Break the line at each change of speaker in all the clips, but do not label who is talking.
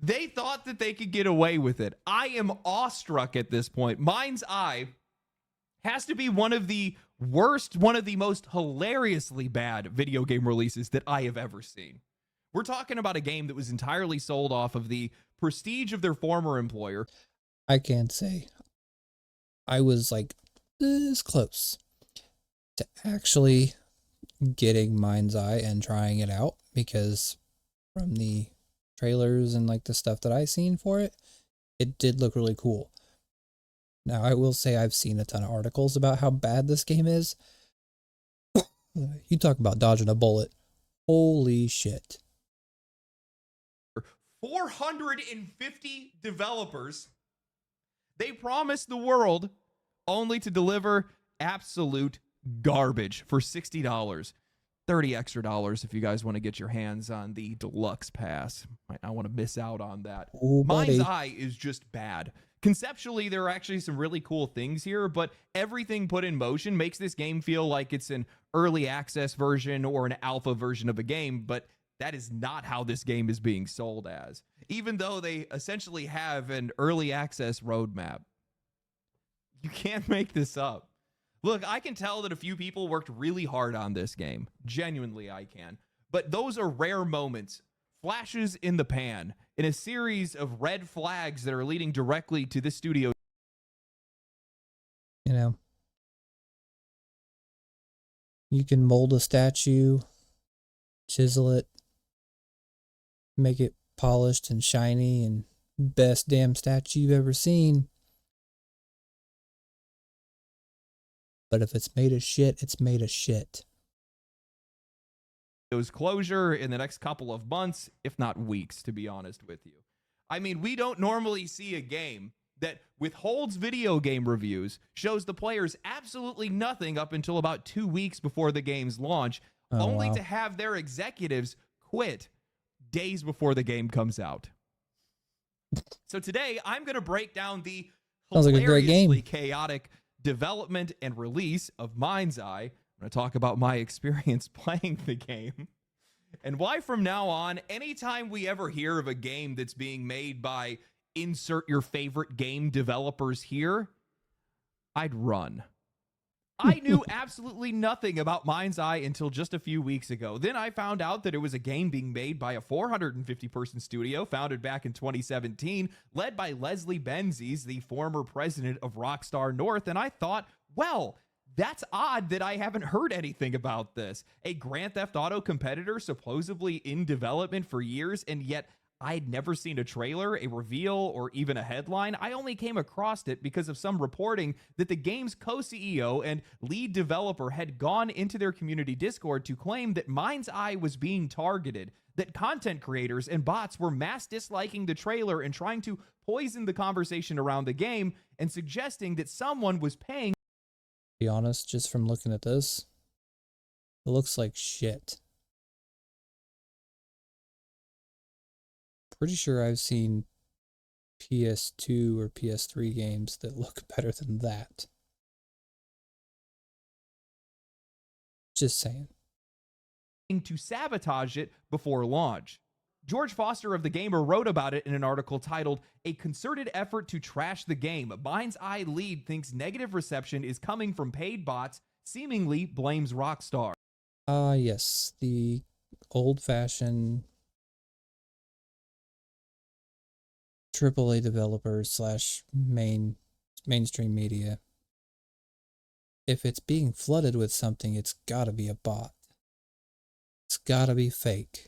They thought that they could get away with it. I am awestruck at this point. Mindseye has to be one of the worst, one of the most hilariously bad video game releases that I have ever seen. We're talking about a game that was entirely sold off of the prestige of their former employer.
I can't say I was like this close to actually getting Mindseye and trying it out, because from the trailers and like the stuff that I seen for it, it did look really cool. Now, I will say I've seen a ton of articles about how bad this game is. You talk about dodging a bullet. Holy shit.
450 developers. They promised the world only to deliver absolute garbage for $60. $30 extra if you guys want to get your hands on the deluxe pass. Might not want to miss out on that.
Oh,
Mindseye is just bad. Conceptually, there are actually some really cool things here, but everything put in motion makes this game feel like it's an early access version or an alpha version of a game, but that is not how this game is being sold as, even though they essentially have an early access roadmap. You can't make this up. Look, I can tell that a few people worked really hard on this game. Genuinely, I can. But those are rare moments, flashes in the pan, in a series of red flags that are leading directly to this studio.
You know, you can mold a statue, chisel it, make it polished and shiny and best damn statue you've ever seen. But if it's made of shit, it's made of shit.
Closure in the next couple of months, if not weeks, to be honest with you. I mean, we don't normally see a game that withholds video game reviews, shows the players absolutely nothing up until about 2 weeks before the game's launch, only to have their executives quit days before the game comes out. So today, I'm going to break down the hilariously chaotic development and release of Mindseye. I'm going to talk about my experience playing the game and why from now on, anytime we ever hear of a game that's being made by insert your favorite game developers here, I'd run. I knew absolutely nothing about Mindseye until just a few weeks ago. Then I found out that it was a game being made by a 450-person studio founded back in 2017, led by Leslie Benzies, the former president of Rockstar North, and I thought, well, that's odd that I haven't heard anything about this. A Grand Theft Auto competitor supposedly in development for years, and yet I'd never seen a trailer, a reveal, or even a headline. I only came across it because of some reporting that the game's co-CEO and lead developer had gone into their community Discord to claim that Mindseye was being targeted, that content creators and bots were mass disliking the trailer and trying to poison the conversation around the game, and suggesting that someone was paying.
To be honest, just from looking at this, it looks like shit. Pretty sure I've seen PS2 or PS3 games that look better than that. Just saying.
To sabotage it before launch. George Foster of The Gamer wrote about it in an article titled, "A Concerted Effort to Trash the Game. Mindseye lead thinks negative reception is coming from paid bots, seemingly blames Rockstar."
Yes, the old-fashioned AAA developers slash mainstream media. If it's being flooded with something, it's gotta be a bot. It's gotta be fake.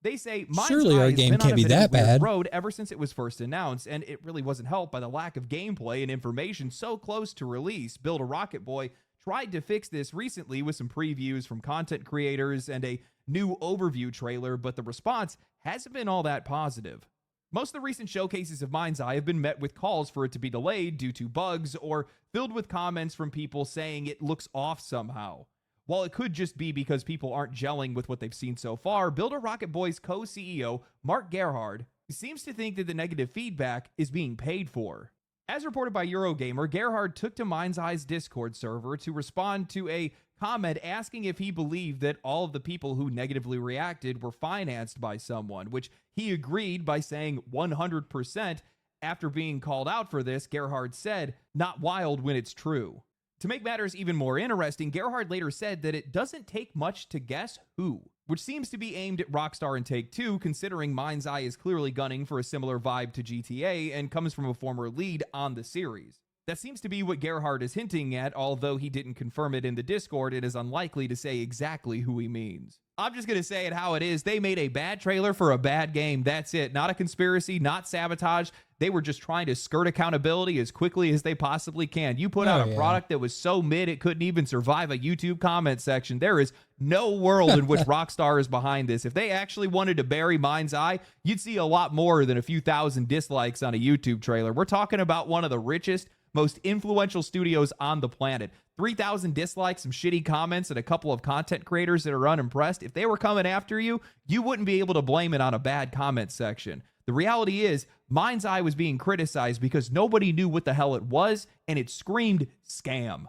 They say
surely our game can't be that bad.
Road ever since it was first announced, and it really wasn't helped by the lack of gameplay and information so close to release. Build a Rocket Boy tried to fix this recently with some previews from content creators and a new overview trailer, but the response hasn't been all that positive. Most of the recent showcases of Mindseye have been met with calls for it to be delayed due to bugs or filled with comments from people saying it looks off somehow. While it could just be because people aren't gelling with what they've seen so far, Builder Rocket Boy's co-CEO, Mark Gerhard, seems to think that the negative feedback is being paid for. As reported by Eurogamer, Gerhard took to Mindseye's Discord server to respond to a comment asking if he believed that all of the people who negatively reacted were financed by someone, which he agreed by saying 100%. After being called out for this, Gerhard said, "Not wild when it's true." To make matters even more interesting, Gerhard later said that it doesn't take much to guess who, which seems to be aimed at Rockstar and Take-Two, considering Mindseye is clearly gunning for a similar vibe to GTA and comes from a former lead on the series. That seems to be what Gerhard is hinting at, although he didn't confirm it in the Discord. It is unlikely to say exactly who he means. I'm just going to say it how it is. They made a bad trailer for a bad game. That's it. Not a conspiracy, not sabotage. They were just trying to skirt accountability as quickly as they possibly can. You put out a product that was so mid it couldn't even survive a YouTube comment section. There is no world in which Rockstar is behind this. If they actually wanted to bury Mindseye, you'd see a lot more than a few thousand dislikes on a YouTube trailer. We're talking about one of the richest, most influential studios on the planet. 3,000 dislikes, some shitty comments, and a couple of content creators that are unimpressed. If they were coming after you, you wouldn't be able to blame it on a bad comment section. The reality is, Mindseye was being criticized because nobody knew what the hell it was, and it screamed scam.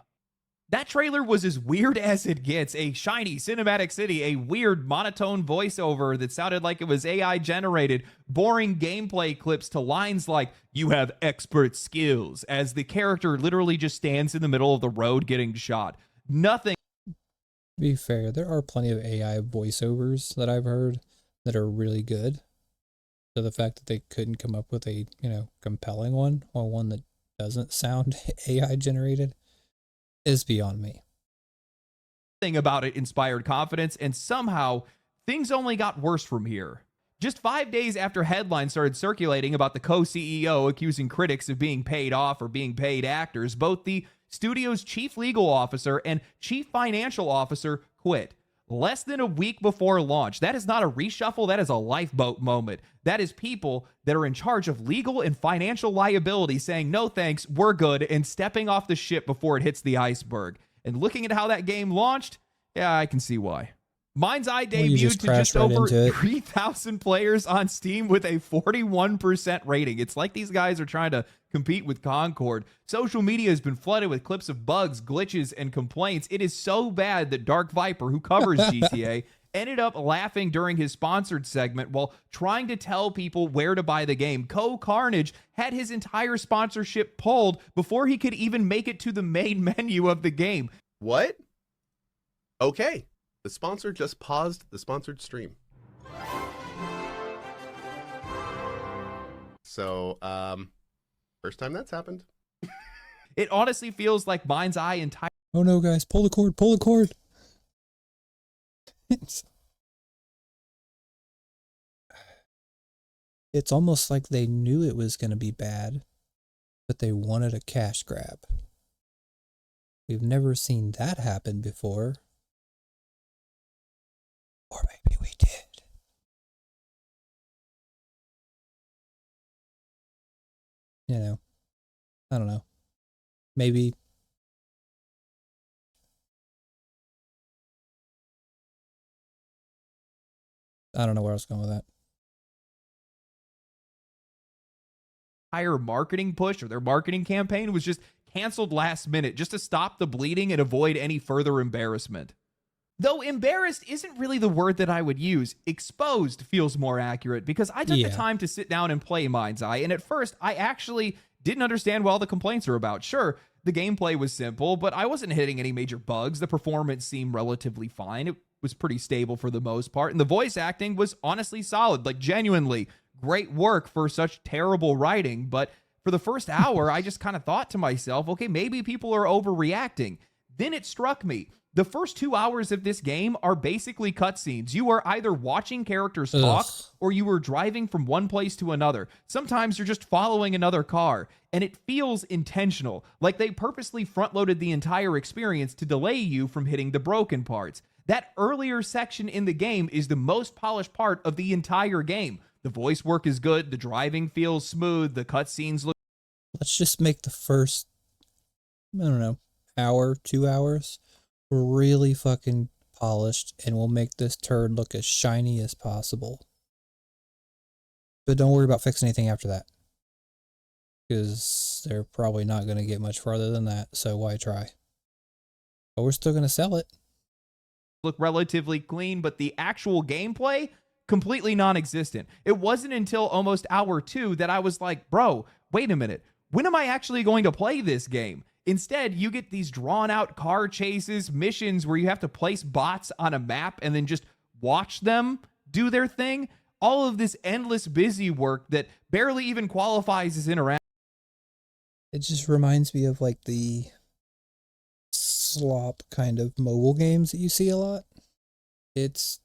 That trailer was as weird as it gets. A shiny cinematic city, a weird monotone voiceover that sounded like it was AI generated, boring gameplay clips to lines like, "You have expert skills," as the character literally just stands in the middle of the road getting shot. Nothing.
To be fair, there are plenty of AI voiceovers that I've heard that are really good. So the fact that they couldn't come up with a, compelling one, or one that doesn't sound AI generated, is beyond me.
Thing about it inspired confidence, and somehow things only got worse from here. Just 5 days after headlines started circulating about the co-CEO accusing critics of being paid off or being paid actors, both the studio's chief legal officer and chief financial officer quit. Less than a week before launch. That is not a reshuffle, that is a lifeboat moment. That is people that are in charge of legal and financial liability saying, "No thanks, we're good," and stepping off the ship before it hits the iceberg. And looking at how that game launched, yeah, I can see why. Mindseye debuted to just over 3,000 players on Steam with a 41% rating. It's like these guys are trying to compete with Concord. Social media has been flooded with clips of bugs, glitches, and complaints. It is so bad that Dark Viper, who covers GTA, ended up laughing during his sponsored segment while trying to tell people where to buy the game. Carnage had his entire sponsorship pulled before he could even make it to the main menu of the game.
What? Okay. The sponsor just paused the sponsored stream. So, first time that's happened.
It honestly feels like Mindseye entire.
Oh no, guys, pull the cord, pull the cord. It's almost like they knew it was going to be bad, but they wanted a cash grab. We've never seen that happen before. Or maybe we did. I don't know. Maybe. I don't know where I was going with that.
Entire marketing push or their marketing campaign was just canceled last minute just to stop the bleeding and avoid any further embarrassment. Though embarrassed isn't really the word that I would use. Exposed feels more accurate because I took the time to sit down and play Mindseye, and at first I actually didn't understand what all the complaints are about. Sure, the gameplay was simple, but I wasn't hitting any major bugs. The performance seemed relatively fine. It was pretty stable for the most part, and the voice acting was honestly solid, like genuinely great work for such terrible writing. But for the first hour, I just kind of thought to myself, okay, maybe people are overreacting. Then it struck me. The first 2 hours of this game are basically cutscenes. You are either watching characters talk or you are driving from one place to another. Sometimes you're just following another car, and it feels intentional, like they purposely front-loaded the entire experience to delay you from hitting the broken parts. That earlier section in the game is the most polished part of the entire game. The voice work is good, the driving feels smooth, the cutscenes look...
Let's just make the first, hour, 2 hours really fucking polished, and we'll make this turd look as shiny as possible. But don't worry about fixing anything after that, because they're probably not going to get much farther than that, so why try? But we're still going to sell it.
look relatively clean, but the actual gameplay, completely non-existent. It wasn't until almost hour 2 that I was like, bro, wait a minute. When am I actually going to play this game? Instead, you get these drawn out car chases, missions where you have to place bots on a map and then just watch them do their thing. All of this endless busy work that barely even qualifies as interaction.
It just reminds me of like the slop kind of mobile games that you see a lot. It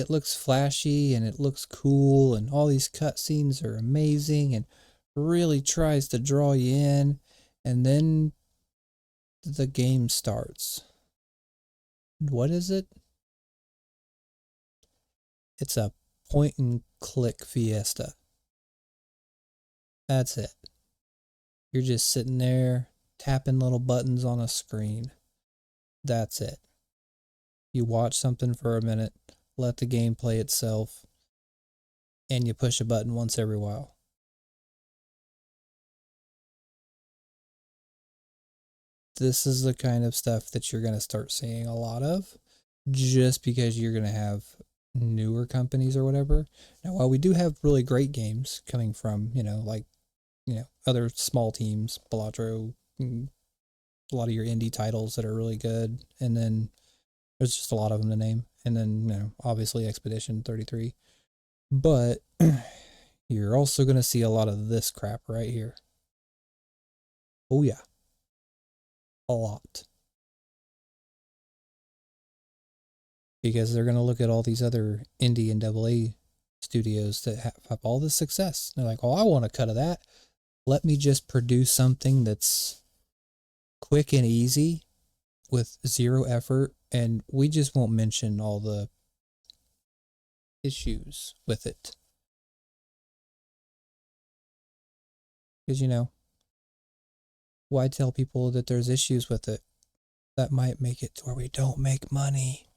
looks flashy and it looks cool and all these cutscenes are amazing and really tries to draw you in, and then the game starts. What is it? It's a point and click fiesta. That's it. You're just sitting there tapping little buttons on a screen. That's it. You watch something for a minute, let the game play itself, and you push a button once every while. This is the kind of stuff that you're going to start seeing a lot of, just because you're going to have newer companies or whatever. Now, while we do have really great games coming from, other small teams, Balatro, a lot of your indie titles that are really good, and then there's just a lot of them to name, and then, obviously Expedition 33. But you're also going to see a lot of this crap right here. Oh yeah. A lot. Because they're going to look at all these other indie and AA studios that have all this success. They're like, oh, I want a cut of that. Let me just produce something that's quick and easy with zero effort, and we just won't mention all the issues with it. Because, why tell people that there's issues with it? That might make it to where we don't make money.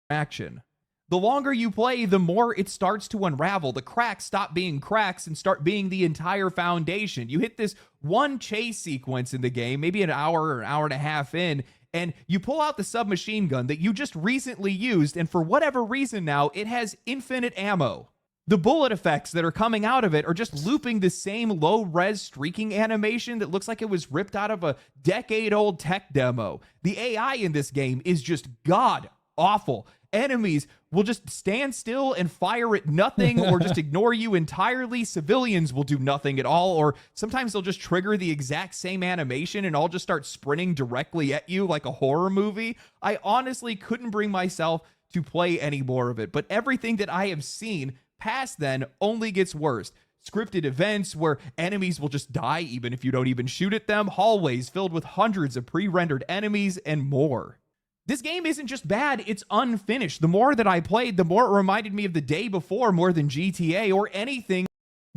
Action. The longer you play, the more it starts to unravel. The cracks stop being cracks and start being the entire foundation. You hit this one chase sequence in the game, maybe an hour or an hour and a half in, and you pull out the submachine gun that you just recently used, and for whatever reason now, it has infinite ammo. The bullet effects that are coming out of it are just looping the same low-res streaking animation that looks like it was ripped out of a decade-old tech demo. The AI in this game is just god-awful. Enemies will just stand still and fire at nothing or just ignore you entirely. Civilians will do nothing at all, or sometimes they'll just trigger the exact same animation and I'll just start sprinting directly at you like a horror movie. I honestly couldn't bring myself to play any more of it, but everything that I have seen past then only gets worse. Scripted events where enemies will just die even if you don't even shoot at them, hallways filled with hundreds of pre-rendered enemies, and more. This game isn't just bad, it's unfinished. The more that I played, the more it reminded me of the day before more than GTA or anything.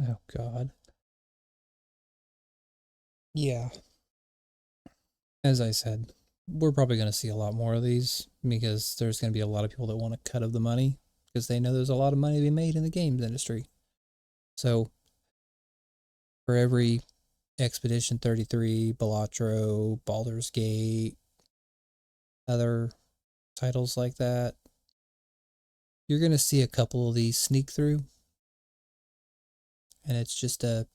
Oh, God. Yeah. As I said, we're probably going to see a lot more of these because there's going to be a lot of people that want a cut of the money because they know there's a lot of money to be made in the games industry. So, for every Expedition 33, Balatro, Baldur's Gate, other titles like that, you're going to see a couple of these sneak through. And it's just an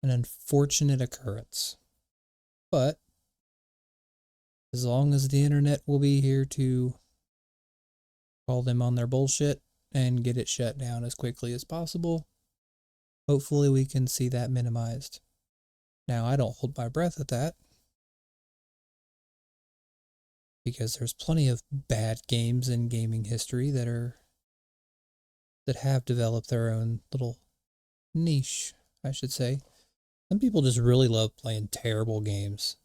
unfortunate occurrence. But as long as the internet will be here to call them on their bullshit and get it shut down as quickly as possible, hopefully we can see that minimized. Now, I don't hold my breath at that, because there's plenty of bad games in gaming history that have developed their own little niche, I should say. Some people just really love playing terrible games.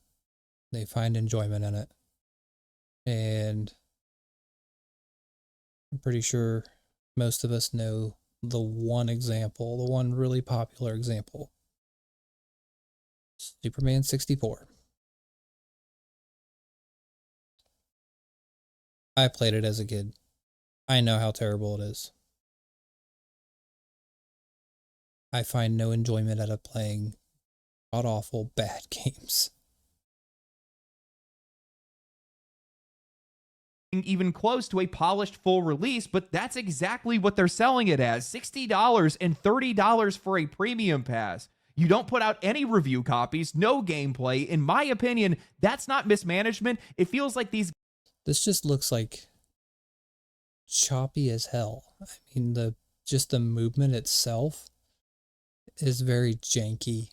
They find enjoyment in it. And I'm pretty sure most of us know the one example, the one really popular example. Superman 64. I played it as a kid. I know how terrible it is. I find no enjoyment out of playing god-awful bad games.
even close to a polished full release, but that's exactly what they're selling it as. $60 and $30 for a premium pass. You don't put out any review copies, no gameplay. In my opinion, that's not mismanagement. It feels like these...
This just looks like choppy as hell. I mean, just the movement itself is very janky.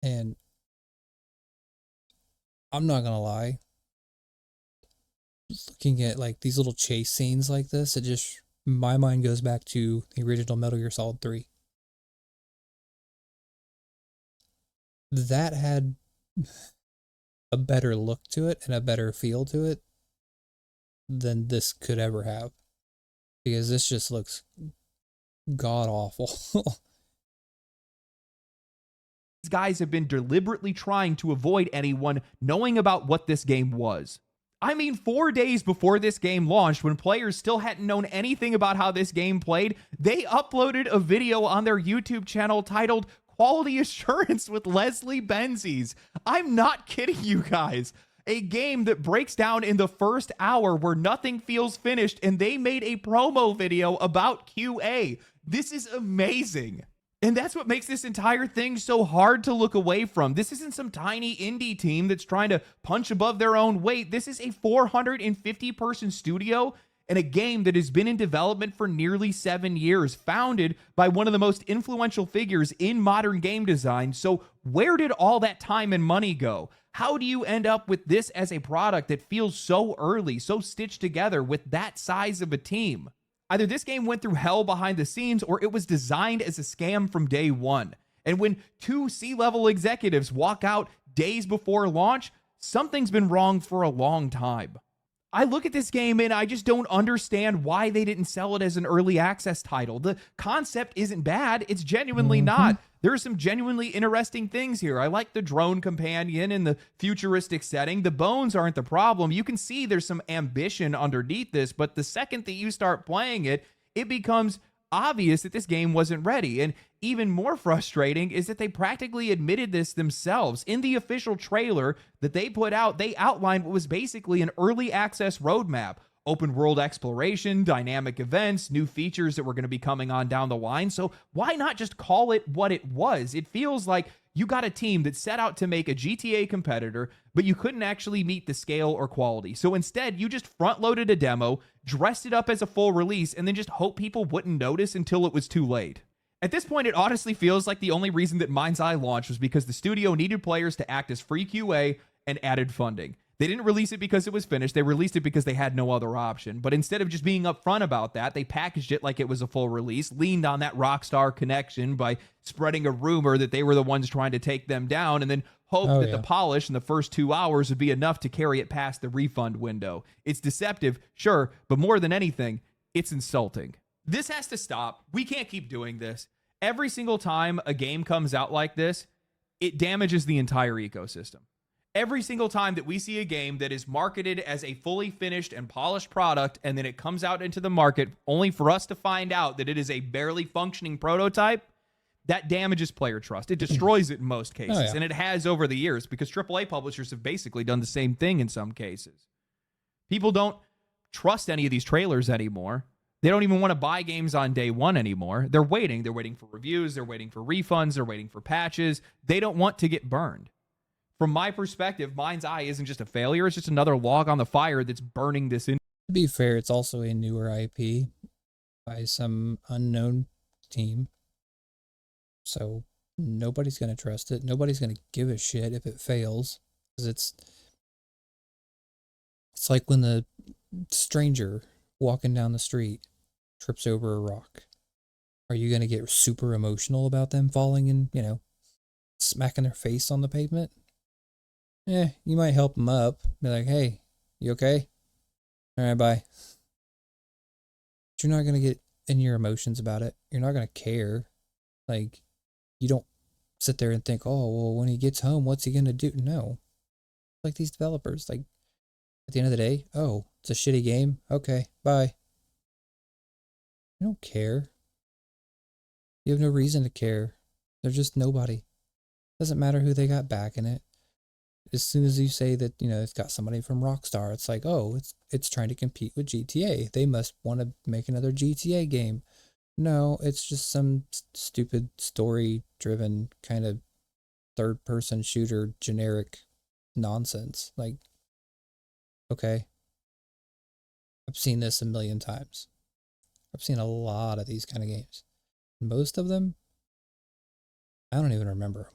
And I'm not gonna lie, looking at like these little chase scenes like this, my mind goes back to the original Metal Gear Solid 3. That had a better look to it and a better feel to it than this could ever have, because this just looks god awful.
These guys have been deliberately trying to avoid anyone knowing about what this game was. I mean, 4 days before this game launched, when players still hadn't known anything about how this game played, they uploaded a video on their YouTube channel titled Quality Assurance with Leslie Benzies. I'm not kidding you guys. A game that breaks down in the first hour where nothing feels finished, and they made a promo video about QA. This is amazing. And that's what makes this entire thing so hard to look away from. This isn't some tiny indie team that's trying to punch above their own weight. This is a 450-person studio and a game that has been in development for nearly 7 years, founded by one of the most influential figures in modern game design. So where did all that time and money go? How do you end up with this as a product that feels so early, so stitched together with that size of a team? Either this game went through hell behind the scenes, or it was designed as a scam from day one. And when 2 C-level executives walk out days before launch, something's been wrong for a long time. I look at this game and I just don't understand why they didn't sell it as an early access title. The concept isn't bad. It's genuinely not. There are some genuinely interesting things here. I like the drone companion in the futuristic setting. The bones aren't the problem. You can see there's some ambition underneath this, but the second that you start playing it, it becomes obvious that this game wasn't ready. And even more frustrating is that they practically admitted this themselves. In the official trailer that they put out, they outlined what was basically an early access roadmap. Open world exploration, dynamic events, new features that were going to be coming on down the line. So why not just call it what it was? It feels like you got a team that set out to make a GTA competitor, but you couldn't actually meet the scale or quality. So instead, you just front-loaded a demo, dressed it up as a full release, and then just hope people wouldn't notice until it was too late. At this point, it honestly feels like the only reason that Mindseye launched was because the studio needed players to act as free QA and added funding. They didn't release it because it was finished. They released it because they had no other option. But instead of just being upfront about that, they packaged it like it was a full release, leaned on that Rockstar connection by spreading a rumor that they were the ones trying to take them down, and then hoped that the polish in the first 2 hours would be enough to carry it past the refund window. It's deceptive, sure, but more than anything, it's insulting. This has to stop. We can't keep doing this. Every single time a game comes out like this, it damages the entire ecosystem. Every single time that we see a game that is marketed as a fully finished and polished product, and then it comes out into the market only for us to find out that it is a barely functioning prototype, that damages player trust. It destroys it in most cases, and it has over the years, because AAA publishers have basically done the same thing in some cases. People don't trust any of these trailers anymore. They don't even want to buy games on day one anymore. They're waiting. They're waiting for reviews. They're waiting for refunds. They're waiting for patches. They don't want to get burned. From my perspective, Mindseye isn't just a failure. It's just another log on the fire that's burning this in.
To be fair, it's also a newer IP by some unknown team. So nobody's going to trust it. Nobody's going to give a shit if it fails. Because it's like when the stranger walking down the street trips over a rock. Are you going to get super emotional about them falling and, smacking their face on the pavement? You might help them up. Be like, hey, you okay? All right, bye. But you're not going to get in your emotions about it. You're not going to care. Like, you don't sit there and think, oh, well, when he gets home, what's he going to do? No. Like these developers, like, at the end of the day, oh, it's a shitty game. Okay, bye. You don't care. You have no reason to care. They're just nobody. Doesn't matter who they got backing it. as soon as you say that, you know, it's got somebody from Rockstar, it's like, oh, it's trying to compete with GTA. They must want to make another GTA game. No, it's just some stupid story-driven kind of third-person shooter generic nonsense. Like, okay, I've seen this a million times. I've seen a lot of these kind of games. Most of them, I don't even remember them.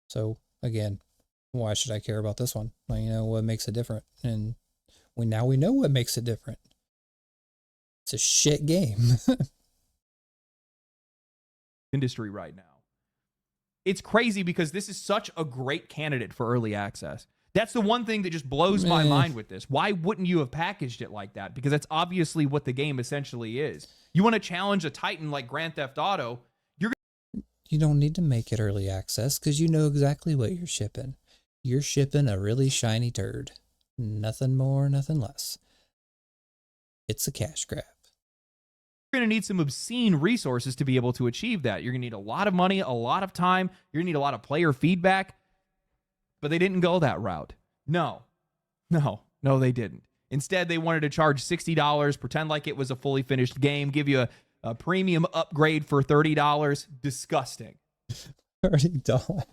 So, again, why should I care about this one? Well, you know what makes it different, and now we know what makes it different. It's a shit game.
Industry right now. It's crazy because this is such a great candidate for early access. That's the one thing that just blows my mind with this. Why wouldn't you have packaged it like that? Because that's obviously what the game essentially is. You want to challenge a titan like Grand Theft Auto,
you don't need to make it early access because you know exactly what you're shipping. You're shipping a really shiny turd. Nothing more, nothing less. It's a cash grab.
you're going to need some obscene resources to be able to achieve that. You're going to need a lot of money, a lot of time. You're going to need a lot of player feedback. But they didn't go that route. No, they didn't. Instead, they wanted to charge $60, pretend like it was a fully finished game, give you a premium upgrade for $30. Disgusting.
$30.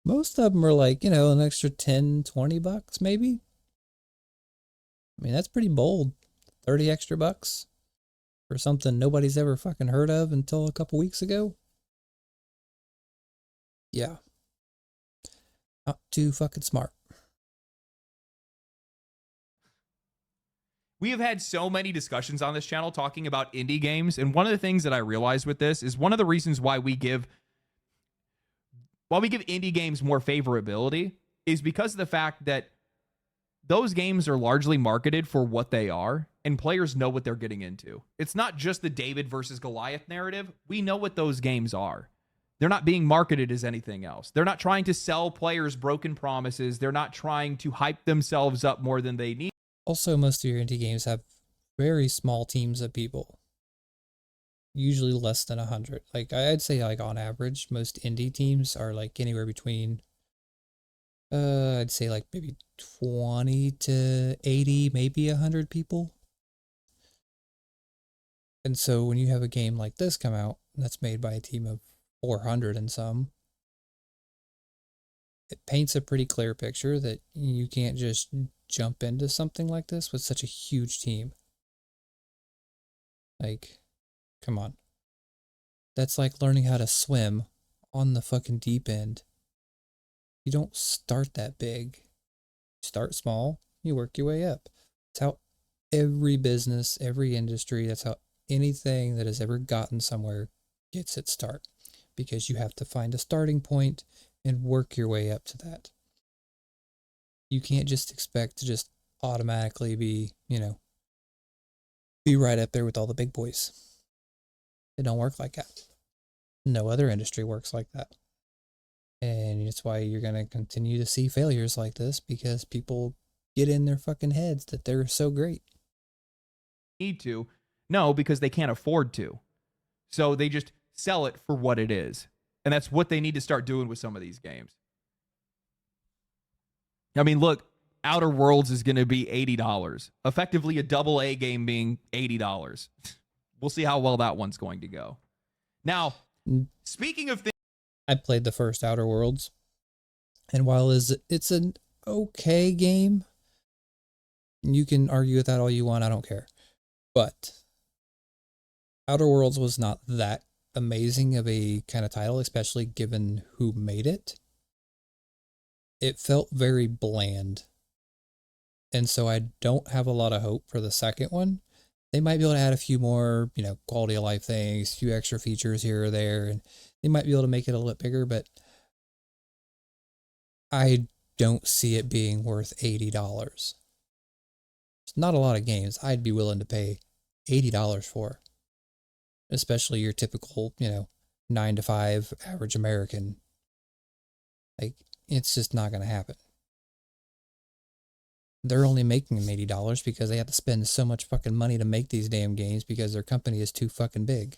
Most of them are like, you know, an extra 10, 20 bucks maybe. I mean, that's pretty bold. 30 extra bucks for something nobody's ever fucking heard of until a couple weeks ago. Yeah. Not too fucking smart.
We have had so many discussions on this channel talking about indie games, and one of the things that I realized with this is one of the reasons why we give indie games more favorability is because of the fact that those games are largely marketed for what they are, and players know what they're getting into. It's not just the David versus Goliath narrative. We know what those games are. They're not being marketed as anything else. They're not trying to sell players broken promises. They're not trying to hype themselves up more than they need.
Also, most of your indie games have very small teams of people. Usually less than 100. Like, I'd say, like, on average, most indie teams are, like, anywhere between, I'd say, like, maybe 20 to 80, maybe 100 people. And so when you have a game like this come out, that's made by a team of 400 and some, it paints a pretty clear picture that you can't just jump into something like this with such a huge team. Like, come on. That's like learning how to swim on the fucking deep end. You don't start that big. You start small, you work your way up. That's how every business, every industry, that's how anything that has ever gotten somewhere gets its start. Because you have to find a starting point and work your way up to that. You can't just expect to just automatically be, you know, be right up there with all the big boys. It don't work like that. No other industry works like that. And it's why you're going to continue to see failures like this, because people get in their fucking heads that they're so great.
Need to. No, because they can't afford to. So they just sell it for what it is. And that's what they need to start doing with some of these games. I mean, look, Outer Worlds is going to be $80. Effectively a double A game being $80. We'll see how well that one's going to go. Now, speaking of things,
I played the first Outer Worlds, and while it's an okay game, you can argue with that all you want, I don't care. But Outer Worlds was not that amazing of a kind of title, especially given who made it. It felt very bland. And so I don't have a lot of hope for the second one. They might be able to add a few more, you know, quality of life things, a few extra features here or there, and they might be able to make it a little bigger, but I don't see it being worth $80. It's not a lot of games I'd be willing to pay $80 for. Especially your typical, you know, 9 to 5 average American. Like, it's just not going to happen. They're only making them $80 because they have to spend so much fucking money to make these damn games because their company is too fucking big.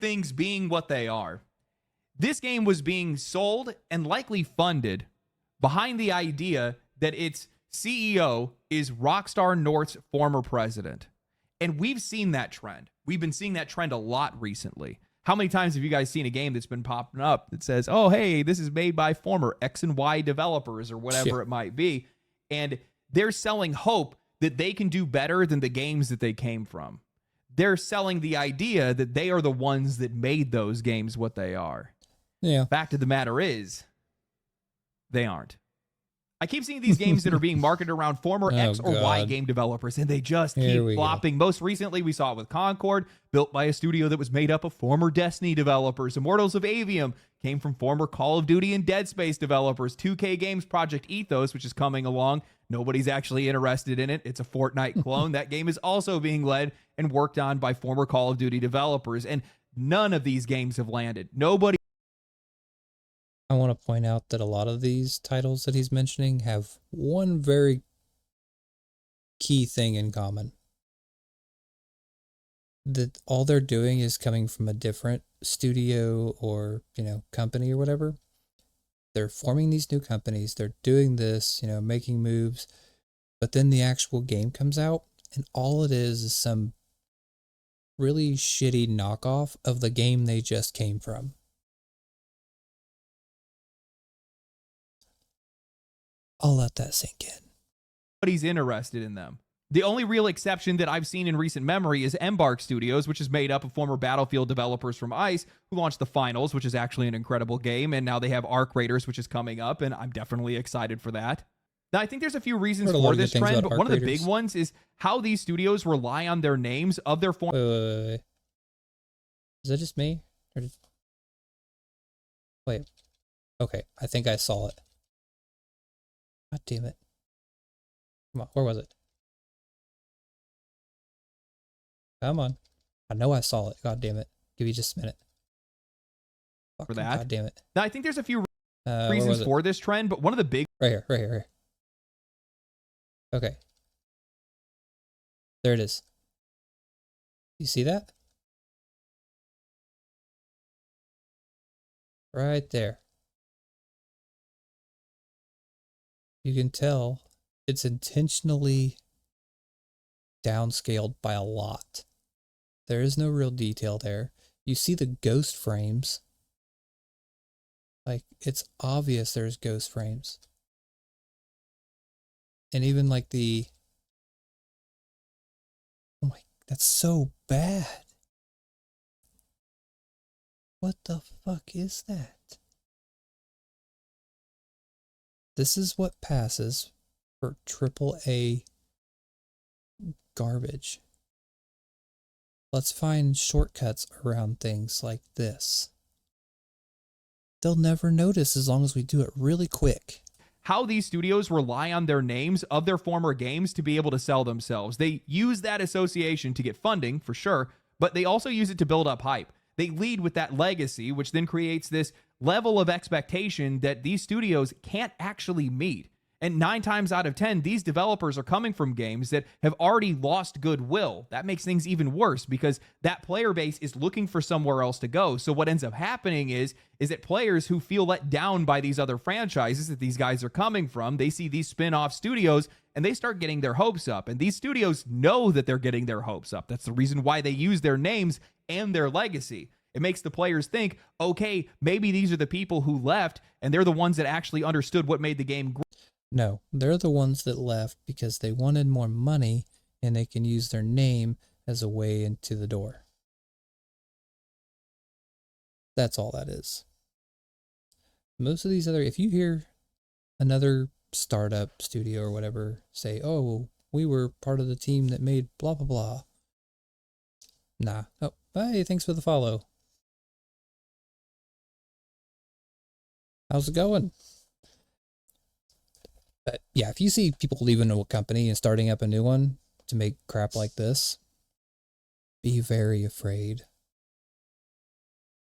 things being what they are, This game was being sold and likely funded behind the idea that its CEO is Rockstar North's former president. And we've seen that trend. We've been seeing that trend a lot recently. How many times have you guys seen a game that's been popping up that says, oh, hey, this is made by former X and Y developers or whatever it might be. And they're selling hope that they can do better than the games that they came from. They're selling the idea that they are the ones that made those games what they are.
Yeah.
Fact of the matter is, they aren't. I keep seeing these games that are being marketed around former X or Y game developers, and they just keep flopping. Most recently, we saw it with Concord, built by a studio that was made up of former Destiny developers. Immortals of Avium came from former Call of Duty and Dead Space developers. 2K Games Project Ethos, which is coming along. Nobody's actually interested in it. It's a Fortnite clone. That game is also being led and worked on by former Call of Duty developers, and none of these games have landed. Nobody.
I want to point out that a lot of these titles that he's mentioning have one very key thing in common. That all they're doing is coming from a different studio or, company or whatever. They're forming these new companies. They're doing this, making moves. But then the actual game comes out and all it is some really shitty knockoff of the game they just came from. I'll let that sink in.
Nobody's interested in them. The only real exception that I've seen in recent memory is Embark Studios, which is made up of former Battlefield developers from ICE, who launched The Finals, which is actually an incredible game, and now they have Arc Raiders, which is coming up, and I'm definitely excited for that. Now, I think there's a few reasons for this trend, but one of the big ones is how these studios rely on their names of their former...
Wait. Is that just me? Wait. Okay, I think I saw it. God damn it. Come on, where was it? Come on. I know I saw it. God damn it. Give me just a minute.
For that.
God damn it.
Now, I think there's a few reasons for this trend, but one of the big...
Right here. Okay. There it is. You see that? Right there. You can tell it's intentionally downscaled by a lot. There is no real detail there. You see the ghost frames. Like, it's obvious there's ghost frames. And even like the... Oh my, that's so bad. What the fuck is that? This is what passes for AAA garbage. Let's find shortcuts around things like this. They'll never notice as long as we do it really quick.
How these studios rely on their names of their former games to be able to sell themselves. They use that association to get funding, for sure, but they also use it to build up hype. They lead with that legacy, which then creates this level of expectation that these studios can't actually meet. And 9 times out of 10, these developers are coming from games that have already lost goodwill. That makes things even worse because that player base is looking for somewhere else to go. So what ends up happening is that players who feel let down by these other franchises that these guys are coming from, they see these spin-off studios and they start getting their hopes up. And these studios know that they're getting their hopes up. That's the reason why they use their names and their legacy. It makes the players think, okay, maybe these are the people who left and they're the ones that actually understood what made the game great.
No, they're the ones that left because they wanted more money and they can use their name as a way into the door. That's all that is. Most of these other, if you hear another startup studio or whatever say, oh, we were part of the team that made blah, blah, blah. Nah. Oh, hey, thanks for the follow. How's it going? But yeah, if you see people leaving a company and starting up a new one to make crap like this, be very afraid.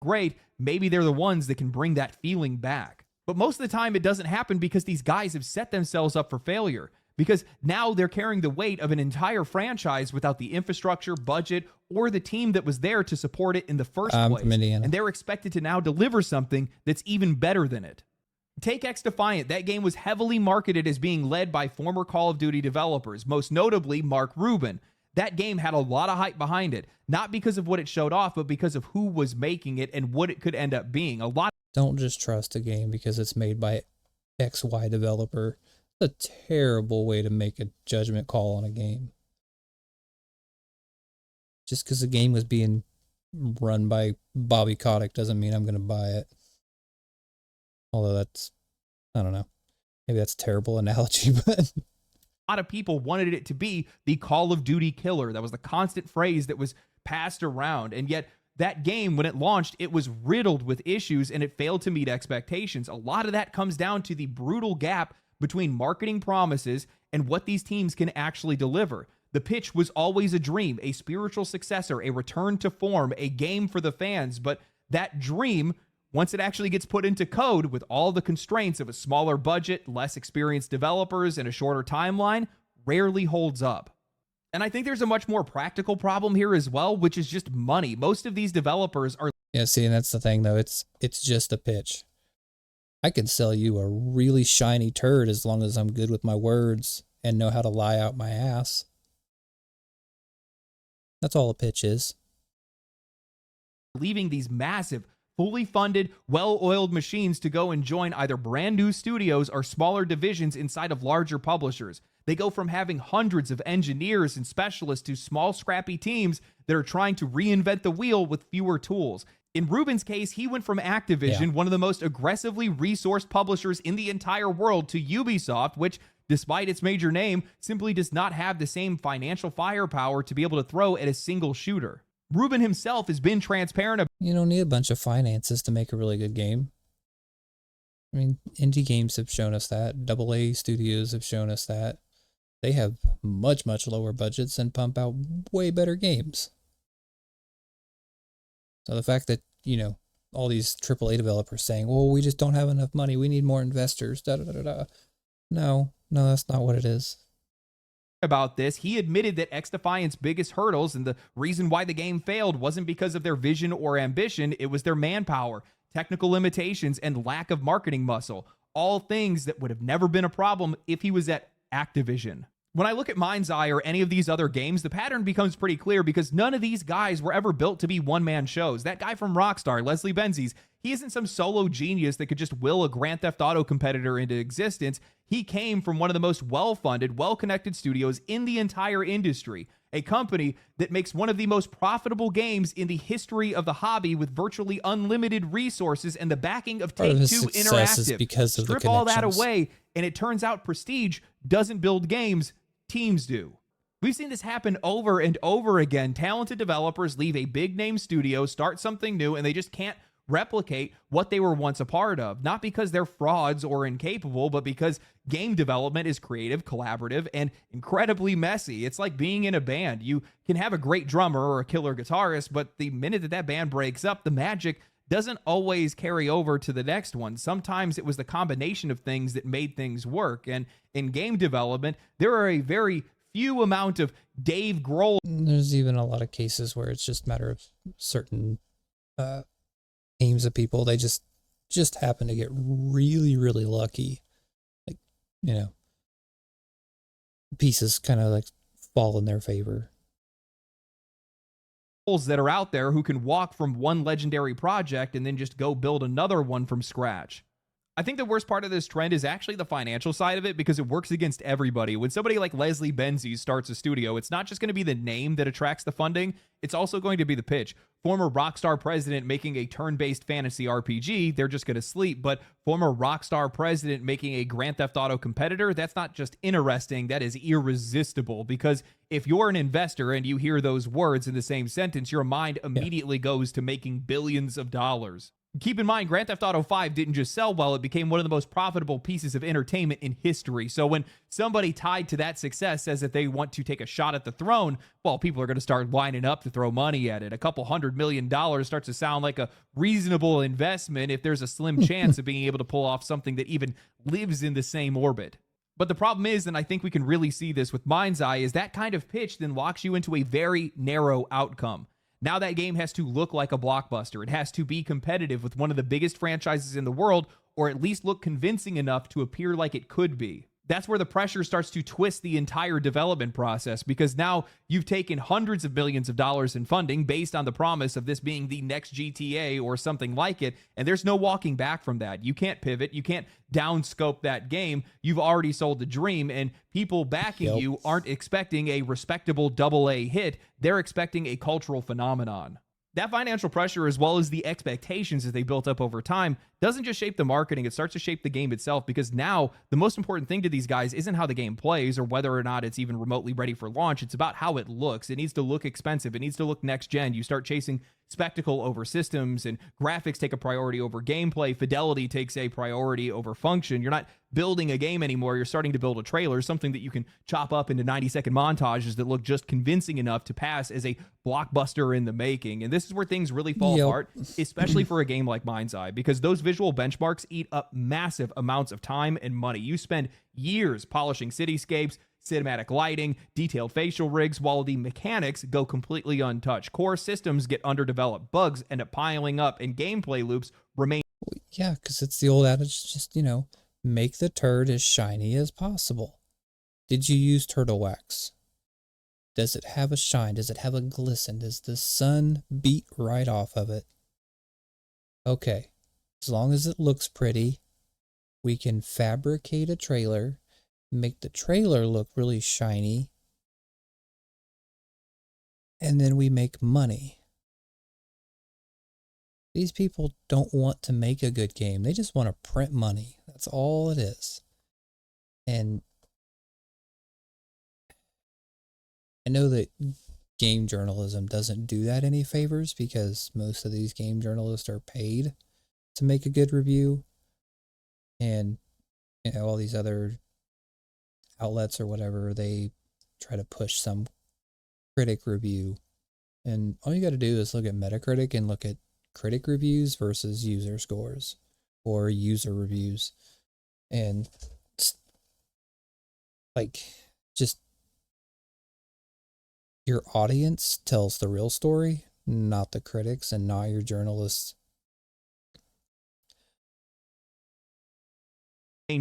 Great, maybe they're the ones that can bring that feeling back. But most of the time it doesn't happen because these guys have set themselves up for failure. because now they're carrying the weight of an entire franchise without the infrastructure, budget, or the team that was there to support it in the first place.
From Indiana.
And they're expected to now deliver something that's even better than it. Take X-Defiant. That game was heavily marketed as being led by former Call of Duty developers, most notably Mark Rubin. That game had a lot of hype behind it, not because of what it showed off, but because of who was making it and what it could end up being.
Don't just trust a game because it's made by XY developer. It's a terrible way to make a judgment call on a game. Just because the game was being run by Bobby Kotick doesn't mean I'm going to buy it. Although that's, I don't know. Maybe that's a terrible analogy, but
A lot of people wanted it to be the Call of Duty killer. That was the constant phrase that was passed around. And yet that game, when it launched, it was riddled with issues and it failed to meet expectations. A lot of that comes down to the brutal gap between marketing promises and what these teams can actually deliver. The pitch was always a dream, a spiritual successor, a return to form, a game for the fans. But that dream, once it actually gets put into code with all the constraints of a smaller budget, less experienced developers, and a shorter timeline, rarely holds up. And I think there's a much more practical problem here as well, which is just money. Most of these developers are...
Yeah, see, and that's the thing, though. It's just a pitch. I could sell you a really shiny turd as long as I'm good with my words and know how to lie out my ass. That's all a pitch is.
Leaving these massive, fully funded, well-oiled machines to go and join either brand new studios or smaller divisions inside of larger publishers. They go from having hundreds of engineers and specialists to small, scrappy teams that are trying to reinvent the wheel with fewer tools. In Rubin's case, he went from Activision, one of the most aggressively resourced publishers in the entire world, to Ubisoft, which, despite its major name, simply does not have the same financial firepower to be able to throw at a single shooter. Rubin himself has been transparent about...
You don't need a bunch of finances to make a really good game. I mean, indie games have shown us that. AA studios have shown us that. They have much, much lower budgets and pump out way better games. So the fact that, all these AAA developers saying, well, we just don't have enough money, we need more investors, da-da-da-da. No, that's not what it is.
About this, he admitted that X-Defiant's biggest hurdles and the reason why the game failed wasn't because of their vision or ambition, it was their manpower, technical limitations, and lack of marketing muscle. All things that would have never been a problem if he was at Activision. When I look at Mindseye or any of these other games, the pattern becomes pretty clear because none of these guys were ever built to be one-man shows. That guy from Rockstar, Leslie Benzies, he isn't some solo genius that could just will a Grand Theft Auto competitor into existence. He came from one of the most well-funded, well-connected studios in the entire industry, a company that makes one of the most profitable games in the history of the hobby with virtually unlimited resources and the backing of Take-Two Interactive.
Because of
Strip all that away, and it turns out Prestige doesn't build games, teams do. We've seen this happen over and over again. Talented developers leave a big-name studio, start something new, and they just can't replicate what they were once a part of. Not because they're frauds or incapable, but because game development is creative, collaborative, and incredibly messy. It's like being in a band. You can have a great drummer or a killer guitarist, but the minute that band breaks up, the magic doesn't always carry over to the next one. Sometimes it was the combination of things that made things work. And in game development, there are a very few amount of Dave Grohl.
There's even a lot of cases where it's just a matter of certain teams of people. They just happen to get really, really lucky. Like, pieces kind of like fall in their favor.
That are out there who can walk from one legendary project and then just go build another one from scratch. I think the worst part of this trend is actually the financial side of it because it works against everybody. When somebody like Leslie Benzies starts a studio, it's not just going to be the name that attracts the funding, it's also going to be the pitch. Former Rockstar president making a turn-based fantasy RPG, they're just going to sleep, but former Rockstar president making a Grand Theft Auto competitor, that's not just interesting, that is irresistible, because if you're an investor and you hear those words in the same sentence, your mind immediately goes to making billions of dollars. Keep in mind, Grand Theft Auto 5 didn't just sell well, it became one of the most profitable pieces of entertainment in history. So when somebody tied to that success says that they want to take a shot at the throne, well, people are going to start lining up to throw money at it. A couple $100 million starts to sound like a reasonable investment if there's a slim chance of being able to pull off something that even lives in the same orbit. But the problem is, and I think we can really see this with Mindseye, is that kind of pitch then locks you into a very narrow outcome. Now that game has to look like a blockbuster. It has to be competitive with one of the biggest franchises in the world, or at least look convincing enough to appear like it could be. That's where the pressure starts to twist the entire development process, because now you've taken hundreds of millions of dollars in funding based on the promise of this being the next GTA or something like it, and there's no walking back from that. You can't pivot. You can't downscope that game. You've already sold the dream, and people backing you aren't expecting a respectable AA hit. They're expecting a cultural phenomenon. That financial pressure, as well as the expectations that they built up over time, doesn't just shape the marketing, it starts to shape the game itself, because now the most important thing to these guys isn't how the game plays or whether or not it's even remotely ready for launch. It's about how it looks. It needs to look expensive. It needs to look next gen. You start chasing spectacle over systems, and graphics take a priority over gameplay. Fidelity takes a priority over function. You're not building a game anymore. You're starting to build a trailer, something that you can chop up into 90-second montages that look just convincing enough to pass as a blockbuster in the making. And this is where things really fall apart, especially for a game like Mindseye, because those visual benchmarks eat up massive amounts of time and money. You spend years polishing cityscapes, cinematic lighting, detailed facial rigs, while the mechanics go completely untouched. Core systems get underdeveloped, bugs end up piling up, and gameplay loops remain.
Yeah, because it's the old adage, just, make the turd as shiny as possible. Did you use turtle wax? Does it have a shine? Does it have a glisten? Does the sun beat right off of it? Okay, as long as it looks pretty, we can fabricate a trailer, make the trailer look really shiny, and then we make money. These people don't want to make a good game. They just want to print money. That's all it is. And I know that game journalism doesn't do that any favors, because most of these game journalists are paid to make a good review. And, all these other outlets or whatever, they try to push some critic review. And all you got to do is look at Metacritic and look at critic reviews versus user scores or user reviews. And just your audience tells the real story, not the critics and not your journalists.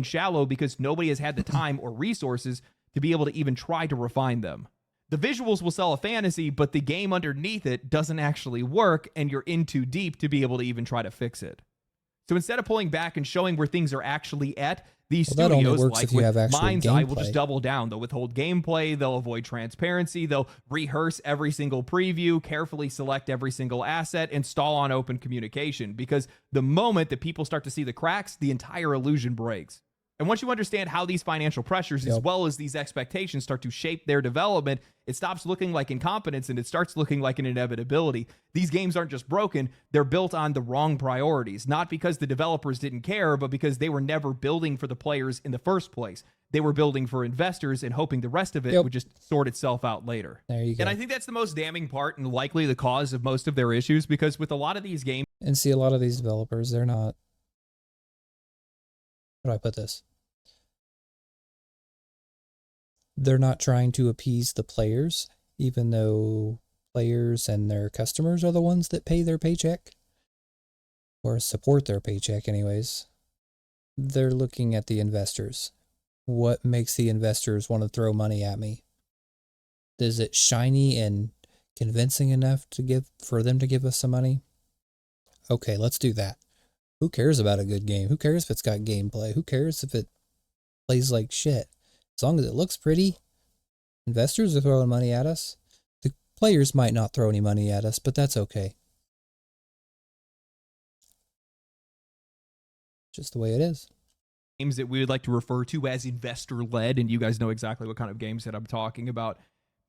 Shallow because nobody has had the time or resources to be able to even try to refine them. The visuals will sell a fantasy, but the game underneath it doesn't actually work, and you're in too deep to be able to even try to fix it. So instead of pulling back and showing where things are actually at, these studios, like with Mindseye, will just double down. They'll withhold gameplay, they'll avoid transparency, they'll rehearse every single preview, carefully select every single asset, and stall on open communication, because the moment that people start to see the cracks, the entire illusion breaks. And once you understand how these financial pressures, as well as these expectations, start to shape their development, it stops looking like incompetence and it starts looking like an inevitability. These games aren't just broken, they're built on the wrong priorities, not because the developers didn't care, but because they were never building for the players in the first place. They were building for investors and hoping the rest of it would just sort itself out later.
There you go.
And I think that's the most damning part and likely the cause of most of their issues, because with a lot of these games...
And see, a lot of these developers, they're not... How do I put this? They're not trying to appease the players, even though players and their customers are the ones that pay their paycheck, or support their paycheck anyways. They're looking at the investors. What makes the investors want to throw money at me? Is it shiny and convincing enough for them to give us some money? Okay, let's do that. Who cares about a good game? Who cares if it's got gameplay? Who cares if it plays like shit? As long as it looks pretty, investors are throwing money at us. The players might not throw any money at us, but that's okay. Just the way it is.
Games that we would like to refer to as investor-led, and you guys know exactly what kind of games that I'm talking about.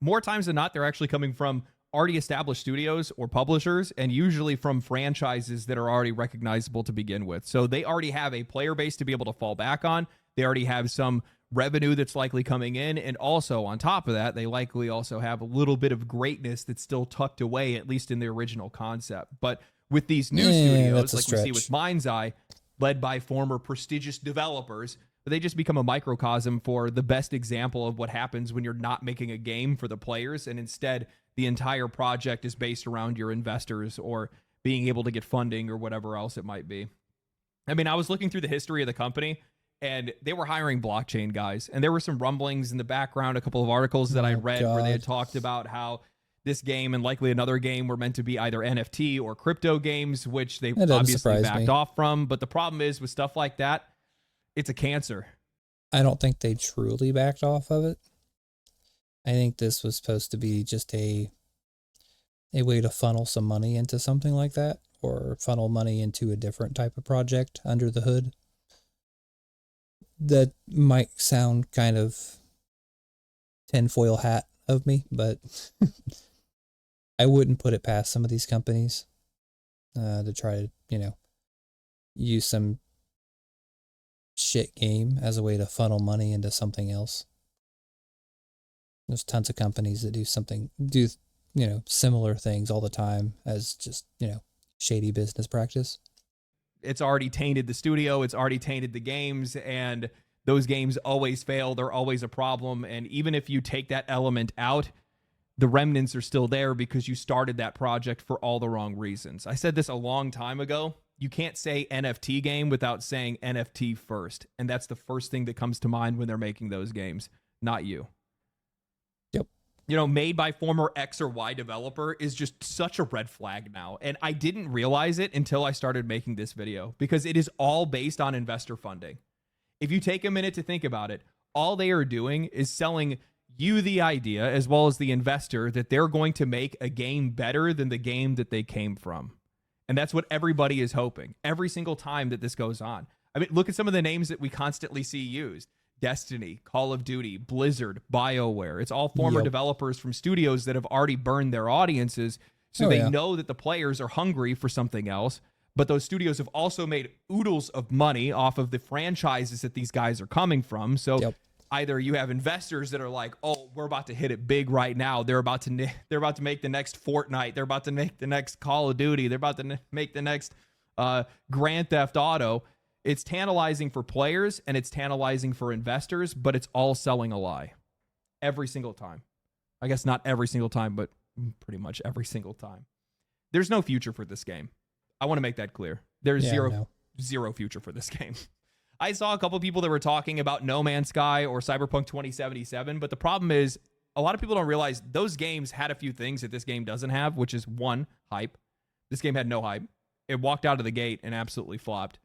More times than not, they're actually coming from already established studios or publishers, and usually from franchises that are already recognizable to begin with. So they already have a player base to be able to fall back on. They already have some revenue that's likely coming in, and also on top of that, they likely also have a little bit of greatness that's still tucked away, at least in the original concept. But with these new studios, like we see with Mindseye, led by former prestigious developers, but they just become a microcosm for the best example of what happens when you're not making a game for the players, and instead the entire project is based around your investors or being able to get funding or whatever else it might be. I mean, I was looking through the history of the company, and they were hiring blockchain guys, and there were some rumblings in the background, a couple of articles that I read where they had talked about how this game and likely another game were meant to be either NFT or crypto games, which they obviously backed off from. But the problem is with stuff like that, it's a cancer.
I don't think they truly backed off of it. I think this was supposed to be just a way to funnel some money into something like that, or funnel money into a different type of project under the hood. That might sound kind of tinfoil hat of me, but I wouldn't put it past some of these companies to try to, use some shit game as a way to funnel money into something else. There's tons of companies that do similar things all the time as just, shady business practice.
It's already tainted the studio. It's already tainted the games, and those games always fail. They're always a problem. And even if you take that element out, the remnants are still there because you started that project for all the wrong reasons. I said this a long time ago. You can't say NFT game without saying NFT first. And that's the first thing that comes to mind when they're making those games, not you.
Yep.
Made by former X or Y developer is just such a red flag now. And I didn't realize it until I started making this video, because it is all based on investor funding. If you take a minute to think about it, all they are doing is selling you the idea, as well as the investor, that they're going to make a game better than the game that they came from. And that's what everybody is hoping every single time that this goes on. I mean, look at some of the names that we constantly see used. Destiny, Call of Duty, Blizzard, BioWare. It's all former developers from studios that have already burned their audiences. So they know that the players are hungry for something else. But those studios have also made oodles of money off of the franchises that these guys are coming from. So either you have investors that are like, oh, we're about to hit it big right now. They're about to make the next Fortnite. They're about to make the next Call of Duty. They're about to make the next Grand Theft Auto. It's tantalizing for players and it's tantalizing for investors, but it's all selling a lie every single time. I guess not every single time, but pretty much every single time. There's no future for this game. I want to make that clear. There's zero future for this game. I saw a couple of people that were talking about No Man's Sky or Cyberpunk 2077, but the problem is a lot of people don't realize those games had a few things that this game doesn't have, which is one, hype. This game had no hype. It walked out of the gate and absolutely flopped.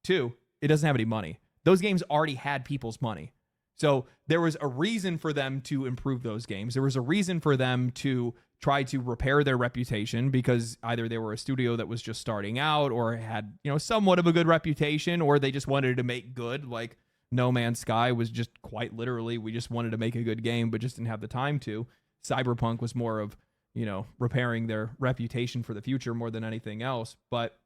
Two, it doesn't have any money. Those games already had people's money. So there was a reason for them to improve those games. There was a reason for them to try to repair their reputation, because either they were a studio that was just starting out or had, somewhat of a good reputation, or they just wanted to make good. Like No Man's Sky was just quite literally, we just wanted to make a good game, but just didn't have the time to. Cyberpunk was more of, repairing their reputation for the future more than anything else. But,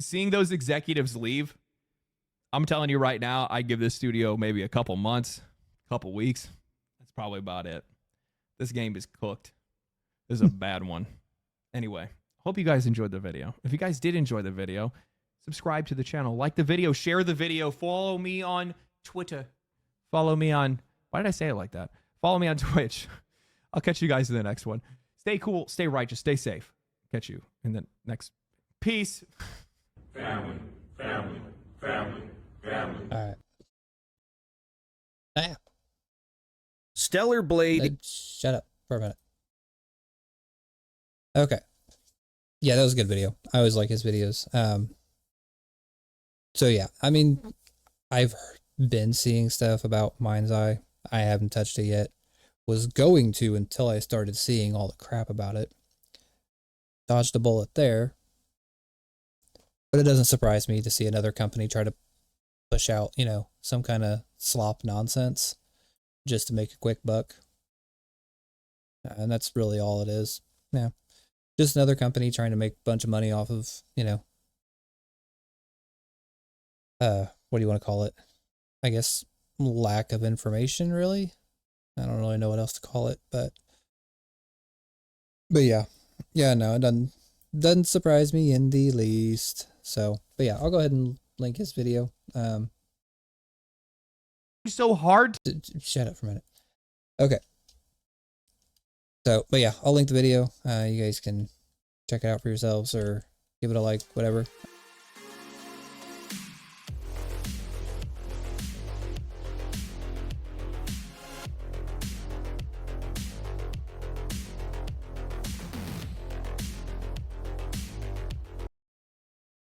seeing those executives leave, I'm telling you right now, I give this studio maybe a couple months, couple weeks. That's probably about it. This game is cooked. This is a bad one. Anyway, hope you guys enjoyed the video. If you guys did enjoy the video, subscribe to the channel, like the video, share the video, follow me on Twitter. Follow me on, why did I say it like that? Follow me on Twitch. I'll catch you guys in the next one. Stay cool, stay righteous, stay safe. Catch you in the next. Peace.
Family, family, family, family.
All right. Ah.
Stellar Blade.
Shut up for a minute. Okay. Yeah, that was a good video. I always like his videos. So yeah, I mean, I've been seeing stuff about Mindseye. I haven't touched it yet. Was going to until I started seeing all the crap about it. Dodged a bullet there. But it doesn't surprise me to see another company try to push out, some kind of slop nonsense just to make a quick buck. And that's really all it is. Yeah. Just another company trying to make a bunch of money off of, what do you want to call it? I guess lack of information, really. I don't really know what else to call it, but yeah. Yeah, no, it doesn't surprise me in the least. So, but yeah, I'll go ahead and link his video.
so hard.
Shut up for a minute. Okay. So, but yeah, I'll link the video. You guys can check it out for yourselves or give it a like, whatever.